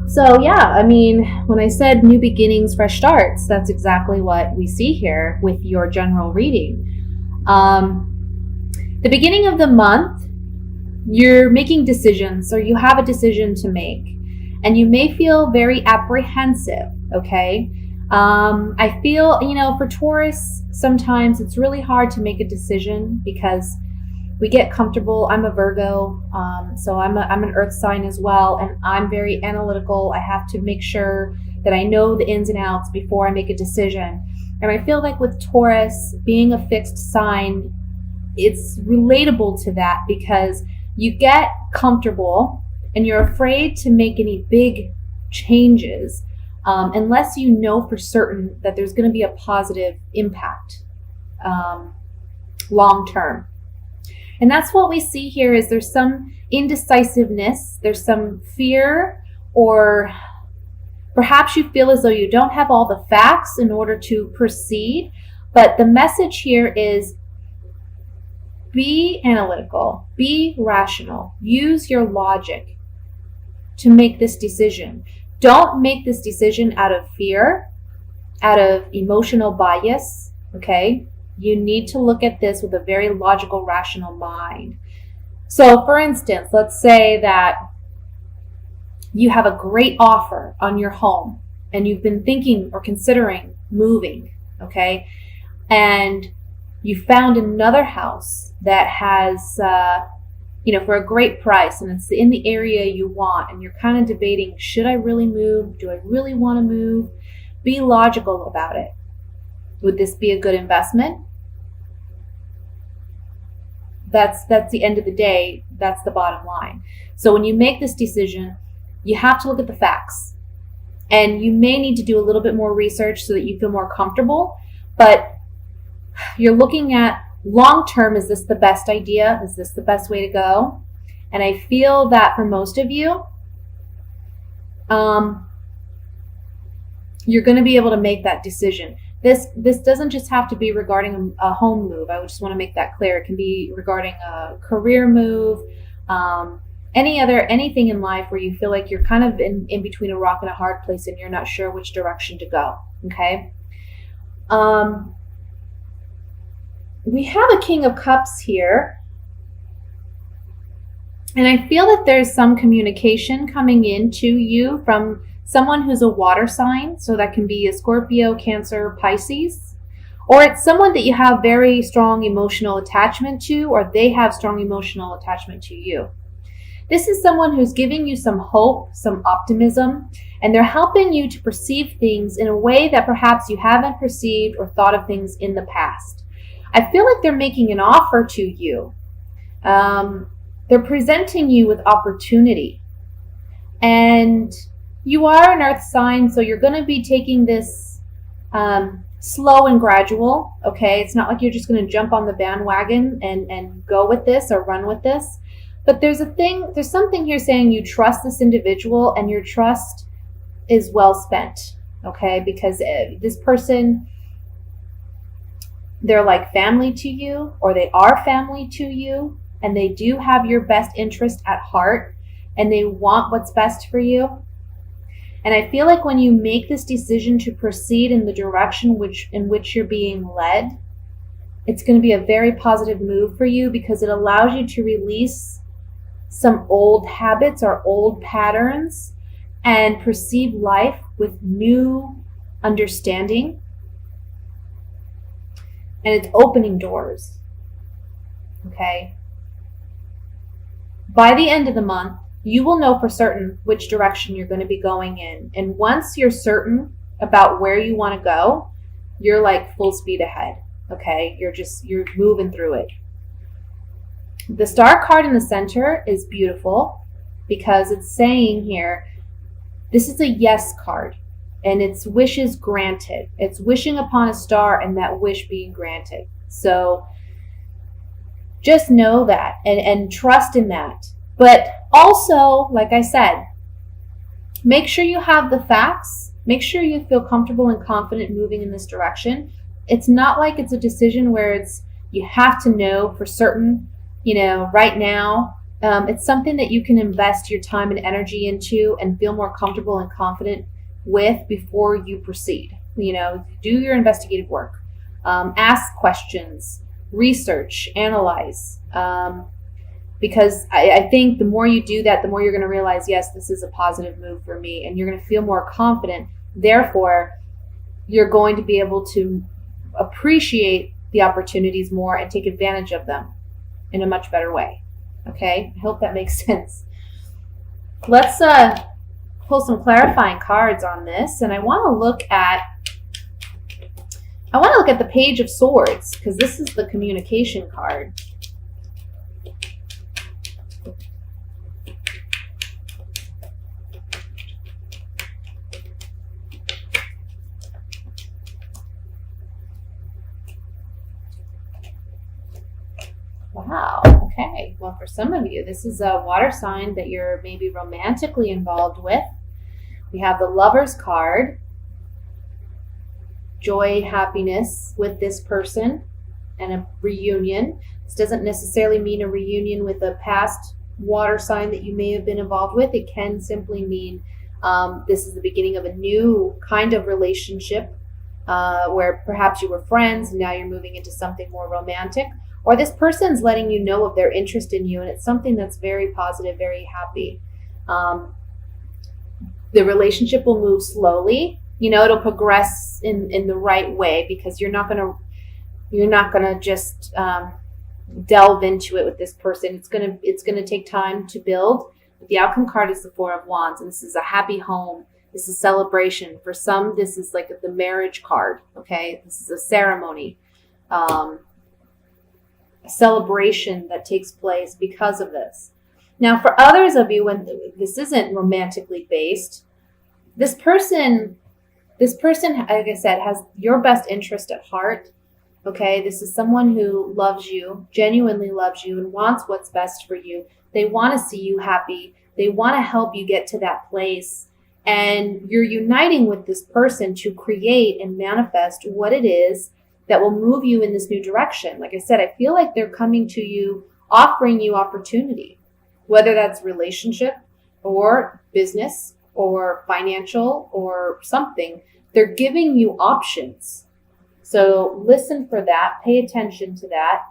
So yeah, I mean, when I said new beginnings, fresh starts, that's exactly what we see here with your general reading. The beginning of the month, you're making decisions, or you have a decision to make, and you may feel very apprehensive. Okay, I feel, for Taurus, sometimes it's really hard to make a decision because we get comfortable. I'm a Virgo, so I'm an earth sign as well, and I'm very analytical. I have to make sure that I know the ins and outs before I make a decision. And I feel like with Taurus being a fixed sign, it's relatable to that because you get comfortable and you're afraid to make any big changes unless you know for certain that there's going to be a positive impact long term. And that's what we see here is there's some indecisiveness, there's some fear, or perhaps you feel as though you don't have all the facts in order to proceed. But the message here is be analytical, be rational, use your logic to make this decision. Don't make this decision out of fear, out of emotional bias, okay? You need to look at this with a very logical, rational mind. So, for instance, let's say that you have a great offer on your home and you've been thinking or considering moving, okay? And you found another house that has, for a great price and it's in the area you want, and you're kind of debating, should I really move? Do I really want to move? Be logical about it. Would this be a good investment? That's the end of the day. That's the bottom line. So when you make this decision, you have to look at the facts. And you may need to do a little bit more research so that you feel more comfortable. But you're looking at long term, is this the best idea? Is this the best way to go? And I feel that for most of you, you're going to be able to make that decision. This doesn't just have to be regarding a home move. I just want to make that clear. It can be regarding a career move, anything in life where you feel like you're kind of in between a rock and a hard place and you're not sure which direction to go. Okay. We have a King of Cups here. And I feel that there's some communication coming in to you from someone who's a water sign. So that can be a Scorpio, Cancer, Pisces. Or it's someone that you have very strong emotional attachment to, or they have strong emotional attachment to you. This is someone who's giving you some hope, some optimism, and they're helping you to perceive things in a way that perhaps you haven't perceived or thought of things in the past. I feel like they're making an offer to you. They're presenting you with opportunity. And you are an earth sign, so you're going to be taking this slow and gradual, okay? It's not like you're just going to jump on the bandwagon and go with this or run with this. But there's something here saying you trust this individual and your trust is well spent, okay? Because this person, they're like family to you, or they are family to you, and they do have your best interest at heart, and they want what's best for you. And I feel like when you make this decision to proceed in the direction in which you're being led, it's going to be a very positive move for you because it allows you to release some old habits or old patterns and perceive life with new understanding. And it's opening doors. Okay? By the end of the month, you will know for certain which direction you're going to be going in. And once you're certain about where you want to go, you're like full speed ahead. Okay? You're moving through it. The star card in the center is beautiful because it's saying here, this is a yes card. And it's wishes granted. It's wishing upon a star and that wish being granted. So just know that and trust in that. But also, like I said, make sure you have the facts. Make sure you feel comfortable and confident moving in this direction. It's not like it's a decision where you have to know for certain, right now. It's something that you can invest your time and energy into and feel more comfortable and confident with before you proceed. Do your investigative work, ask questions, research, analyze. Because I think the more you do that, the more you're going to realize, yes, this is a positive move for me, and you're going to feel more confident. Therefore, you're going to be able to appreciate the opportunities more and take advantage of them in a much better way. Okay, I hope that makes sense. Let's pull some clarifying cards on this, and I want to look at the Page of Swords, because this is the communication card. Wow. Okay. Well, for some of you, this is a water sign that you're maybe romantically involved with. We have the Lover's card. Joy, happiness with this person, and a reunion. This doesn't necessarily mean a reunion with a past water sign that you may have been involved with. It can simply mean this is the beginning of a new kind of relationship where perhaps you were friends and now you're moving into something more romantic. Or this person's letting you know of their interest in you, and it's something that's very positive, very happy. The relationship will move slowly. It'll progress in the right way, because you're not gonna just delve into it with this person. It's gonna take time to build. The outcome card is the Four of Wands, and this is a happy home. This is celebration. For some, this is like the marriage card. Okay, this is a ceremony. A celebration that takes place because of this. Now, for others of you, when this isn't romantically based, this person, like I said, has your best interest at heart. Okay, this is someone who loves you, genuinely loves you, and wants what's best for you. They want to see you happy. They want to help you get to that place. And you're uniting with this person to create and manifest what it is that will move you in this new direction. Like I said, I feel like they're coming to you, offering you opportunity, whether that's relationship or business or financial or something. They're giving you options. So listen for that. Pay attention to that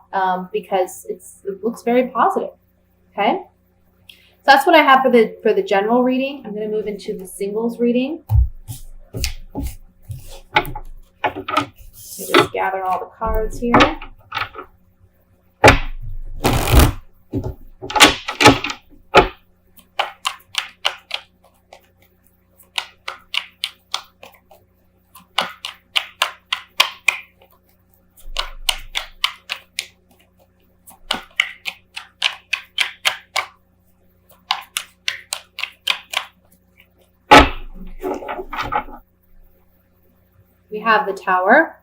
because it looks very positive. Okay. So that's what I have for the general reading. I'm going to move into the singles reading. Just gather all the cards here. We have the Tower.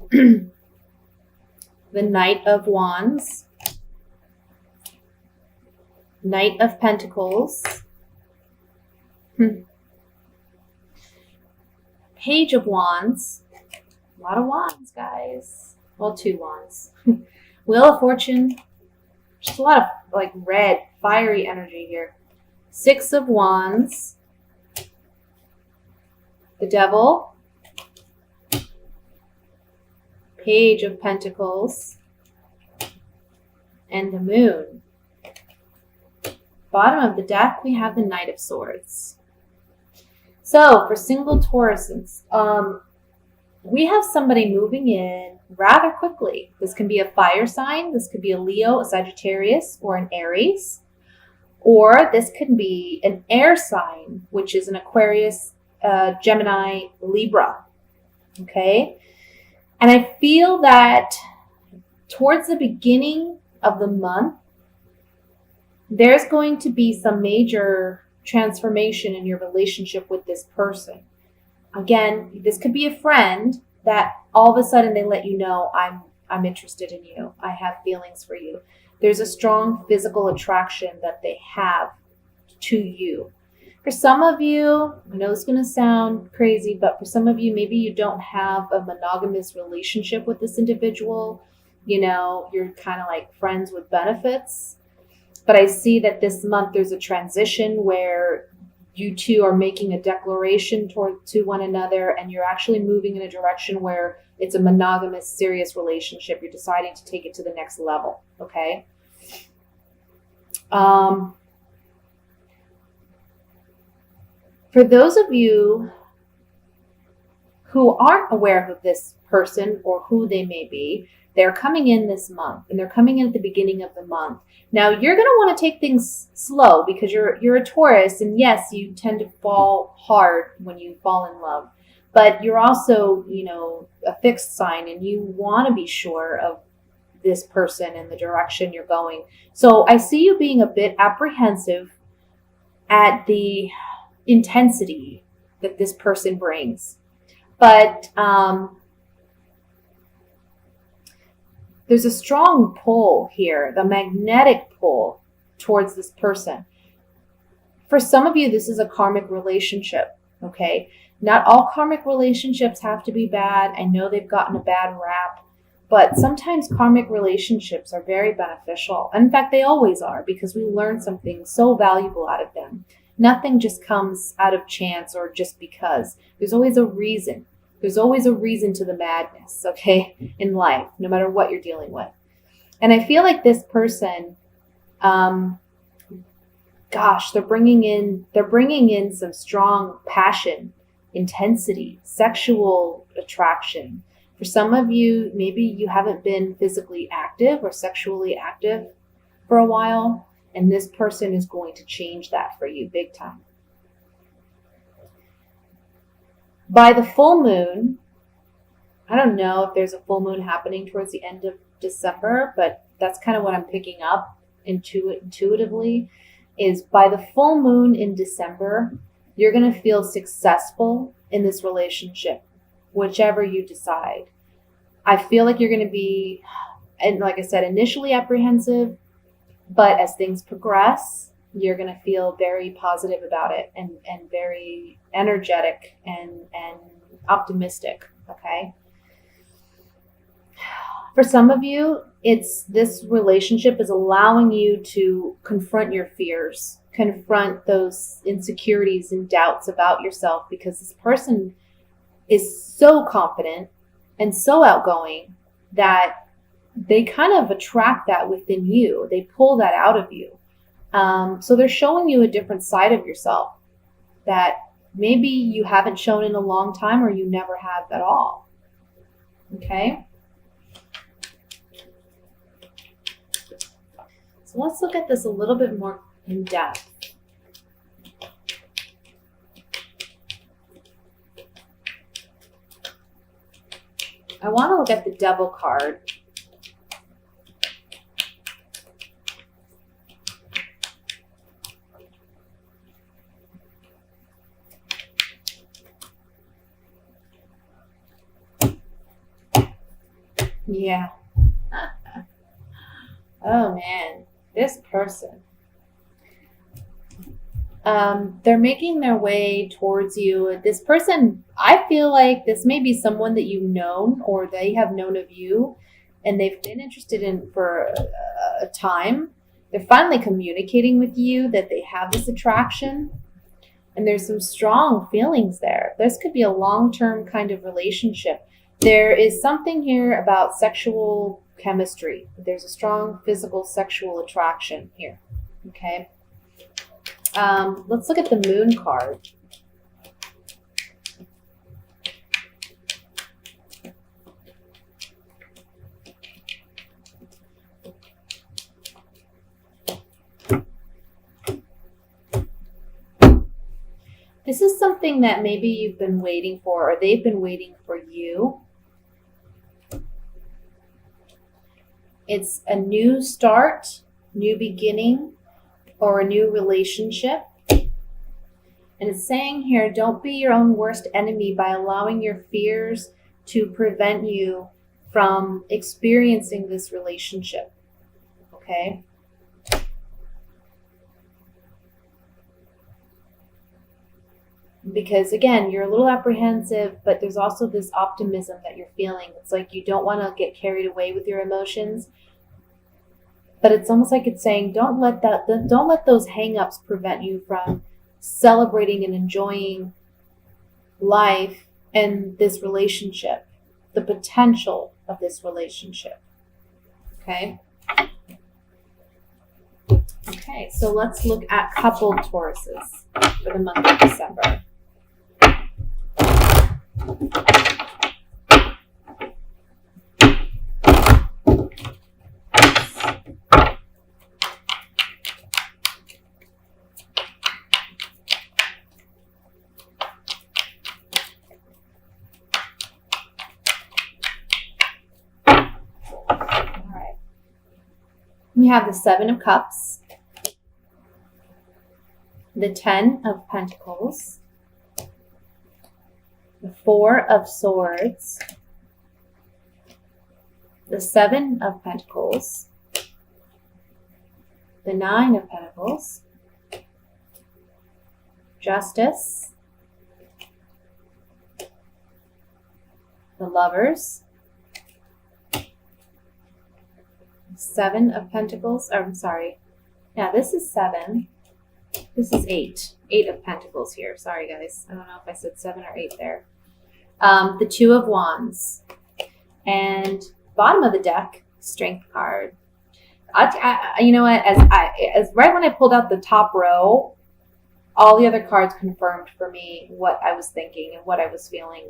The Knight of Wands, Knight of Pentacles, Page of Wands, a lot of wands, guys. Well, 2 wands. Wheel of Fortune, just a lot of like red, fiery energy here. 6 of Wands, the Devil, Page of Pentacles, and the Moon. Bottom of the deck, we have the Knight of Swords. So for single Tauruses, we have somebody moving in rather quickly. This can be a fire sign. This could be a Leo, a Sagittarius, or an Aries. Or this could be an air sign, which is an Aquarius, Gemini, Libra. Okay? And I feel that towards the beginning of the month, there's going to be some major transformation in your relationship with this person. Again, this could be a friend that all of a sudden they let you know, I'm interested in you. I have feelings for you. There's a strong physical attraction that they have to you. For some of you, I know it's going to sound crazy, but for some of you, maybe you don't have a monogamous relationship with this individual. You're kind of like friends with benefits. But I see that this month there's a transition where you two are making a declaration to one another, and you're actually moving in a direction where it's a monogamous, serious relationship. You're deciding to take it to the next level, okay? For those of you who aren't aware of this person or who they may be, they're coming in this month, and they're coming in at the beginning of the month. Now, you're going to want to take things slow because you're a Taurus, and yes, you tend to fall hard when you fall in love. But you're also, a fixed sign, and you want to be sure of this person and the direction you're going. So I see you being a bit apprehensive at the intensity that this person brings. But there's a strong pull here, the magnetic pull towards this person. For some of you, this is a karmic relationship, okay? Not all karmic relationships have to be bad. I know they've gotten a bad rap, but sometimes karmic relationships are very beneficial. In fact, they always are, because we learn something so valuable out of them. Nothing just comes out of chance or just because. There's always a reason. There's always a reason to the madness, okay, in life, no matter what you're dealing with. And I feel like this person, they're bringing in some strong passion, intensity, sexual attraction. For some of you, maybe you haven't been physically active or sexually active for a while, and this person is going to change that for you big time. By the full moon, I don't know if there's a full moon happening towards the end of December, but that's kind of what I'm picking up intuitively, is by the full moon in December, you're going to feel successful in this relationship, whichever you decide. I feel like you're going to be, and like I said, initially apprehensive, but as things progress, you're going to feel very positive about it and very energetic and optimistic, okay? For some of you, this relationship is allowing you to confront your fears, confront those insecurities and doubts about yourself, because this person is so confident and so outgoing that they kind of attract that within you. They pull that out of you. So they're showing you a different side of yourself that maybe you haven't shown in a long time, or you never have at all. Okay? So let's look at this a little bit more in depth. I want to look at the Devil card. Yeah. Oh man, this person. They're making their way towards you. This person, I feel like this may be someone that you've known or they have known of you, and they've been interested in for a time. They're finally communicating with you that they have this attraction, and there's some strong feelings there. This could be a long-term kind of relationship. There is something here about sexual chemistry. There's a strong physical sexual attraction here. Okay. Let's look at the Moon card. This is something that maybe you've been waiting for, or they've been waiting for you. It's a new start, new beginning, or a new relationship. And it's saying here, don't be your own worst enemy by allowing your fears to prevent you from experiencing this relationship. Okay? Because again, you're a little apprehensive, but there's also this optimism that you're feeling. It's like you don't want to get carried away with your emotions. But it's almost like it's saying, don't let those hang-ups prevent you from celebrating and enjoying life and this relationship, the potential of this relationship. Okay? Okay, so let's look at coupled Tauruses for the month of December. We have the Seven of Cups, the Ten of Pentacles, the Four of Swords, the Seven of Pentacles, the Nine of Pentacles, Justice, the Lovers, Seven of Pentacles. This is 7. This is 8. 8 of Pentacles here. Sorry, guys. I don't know if I said 7 or 8 there. The Two of Wands. And bottom of the deck, Strength card. You know what? As right when I pulled out the top row, all the other cards confirmed for me what I was thinking and what I was feeling.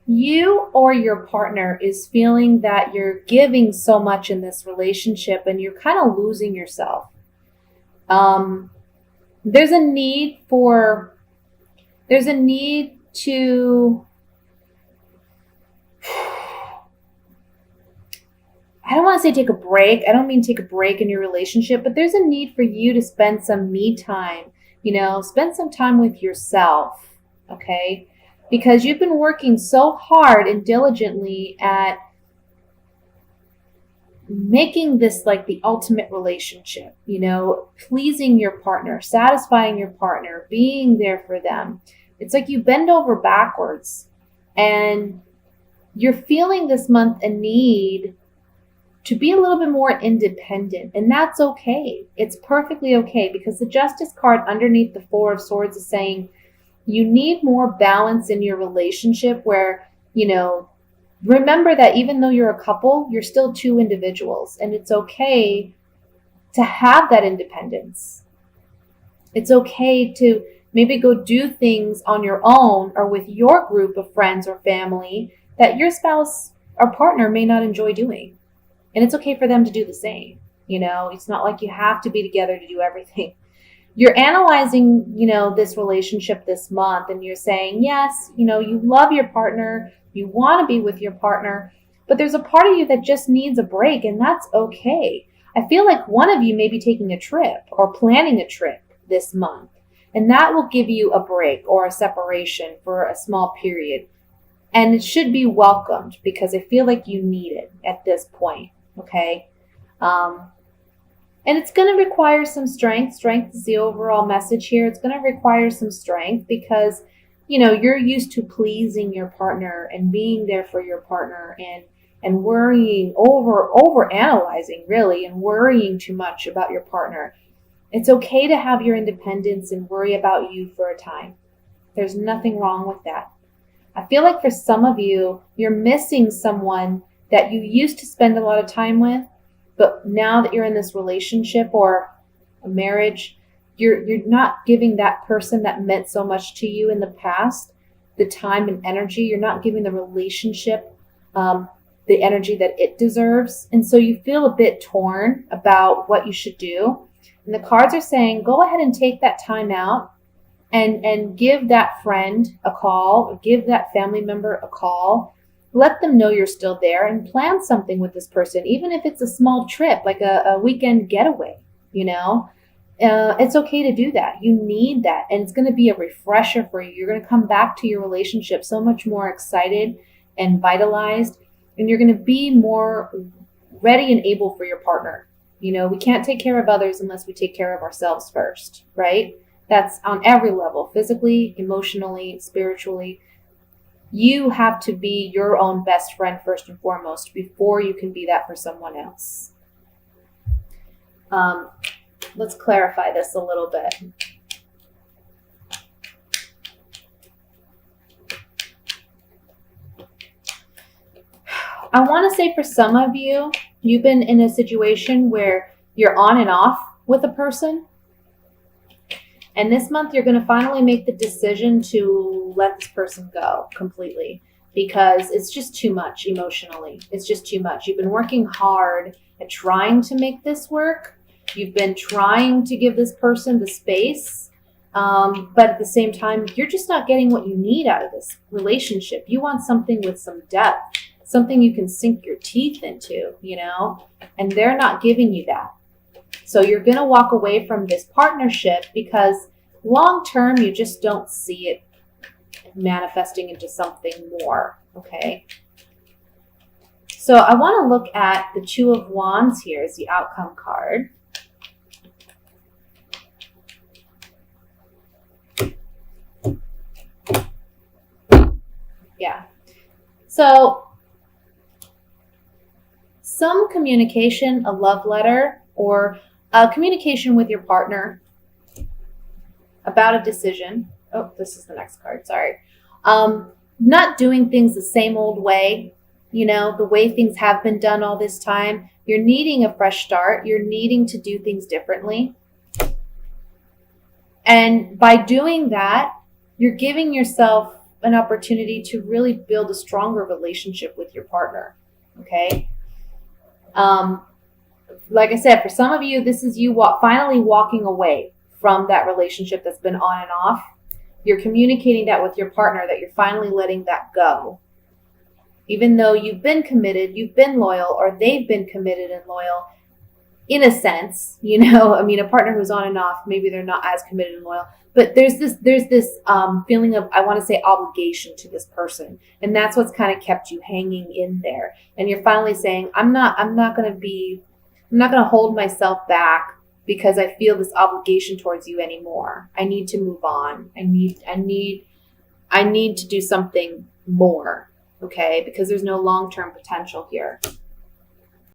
You or your partner is feeling that you're giving so much in this relationship and you're kind of losing yourself. There's a need to, I don't want to say take a break. I don't mean take a break in your relationship, but there's a need for you to spend some me time, spend some time with yourself. Okay. Because you've been working so hard and diligently at making this like the ultimate relationship, pleasing your partner, satisfying your partner, being there for them. It's like you bend over backwards and you're feeling this month a need to be a little bit more independent. And that's okay. It's perfectly okay, because the Justice card underneath the Four of Swords is saying, you need more balance in your relationship where, remember that even though you're a couple, you're still two individuals, and it's okay to have that independence. It's okay to maybe go do things on your own or with your group of friends or family that your spouse or partner may not enjoy doing. And it's okay for them to do the same. It's not like you have to be together to do everything. You're analyzing, this relationship this month, and you're saying, yes, you love your partner, you want to be with your partner, but there's a part of you that just needs a break, and that's okay. I feel like one of you may be taking a trip or planning a trip this month, and that will give you a break or a separation for a small period. And it should be welcomed, because I feel like you need it at this point, okay? And it's going to require some strength. Strength is the overall message here. It's going to require some strength because, you're used to pleasing your partner and being there for your partner and worrying over analyzing really and worrying too much about your partner. It's okay to have your independence and worry about you for a time. There's nothing wrong with that. I feel like for some of you, you're missing someone that you used to spend a lot of time with. But now that you're in this relationship or a marriage, you're not giving that person that meant so much to you in the past the time and energy. You're not giving the relationship the energy that it deserves. And so you feel a bit torn about what you should do. And the cards are saying, go ahead and take that time out and give that friend a call, or give that family member a call. Let them know you're still there and plan something with this person, even if it's a small trip, like a weekend getaway, It's okay to do that. You need that. And it's going to be a refresher for you. You're going to come back to your relationship so much more excited and vitalized, and you're going to be more ready and able for your partner. We can't take care of others unless we take care of ourselves first, right? That's on every level, physically, emotionally, spiritually. You have to be your own best friend first and foremost before you can be that for someone else. Let's clarify this a little bit. I want to say for some of you, you've been in a situation where you're on and off with a person. And this month, you're going to finally make the decision to let this person go completely because it's just too much emotionally. It's just too much. You've been working hard at trying to make this work. You've been trying to give this person the space. But at the same time, you're just not getting what you need out of this relationship. You want something with some depth, something you can sink your teeth into, you know, and they're not giving you that. So you're going to walk away from this partnership because long term, you just don't see it manifesting into something more, okay? So I want to look at the Two of Wands here as the outcome card. Yeah. So some communication, a love letter, or a communication with your partner about a decision. Oh, this is the next card. Sorry. Not doing things the same old way, you know, the way things have been done all this time. You're needing a fresh start. You're needing to do things differently. And by doing that, you're giving yourself an opportunity to really build a stronger relationship with your partner. Okay. Like I said, for some of you, this is you finally walking away from that relationship that's been on and off. You're communicating that with your partner, that you're finally letting that go. Even though you've been committed, you've been loyal, or they've been committed and loyal, in a sense, you know, I mean, a partner who's on and off, maybe they're not as committed and loyal, but there's this feeling of, I want to say, obligation to this person. And that's what's kind of kept you hanging in there. And you're finally saying, I'm not going to hold myself back because I feel this obligation towards you anymore. I need to move on. I need to do something more. Okay. Because there's no long-term potential here.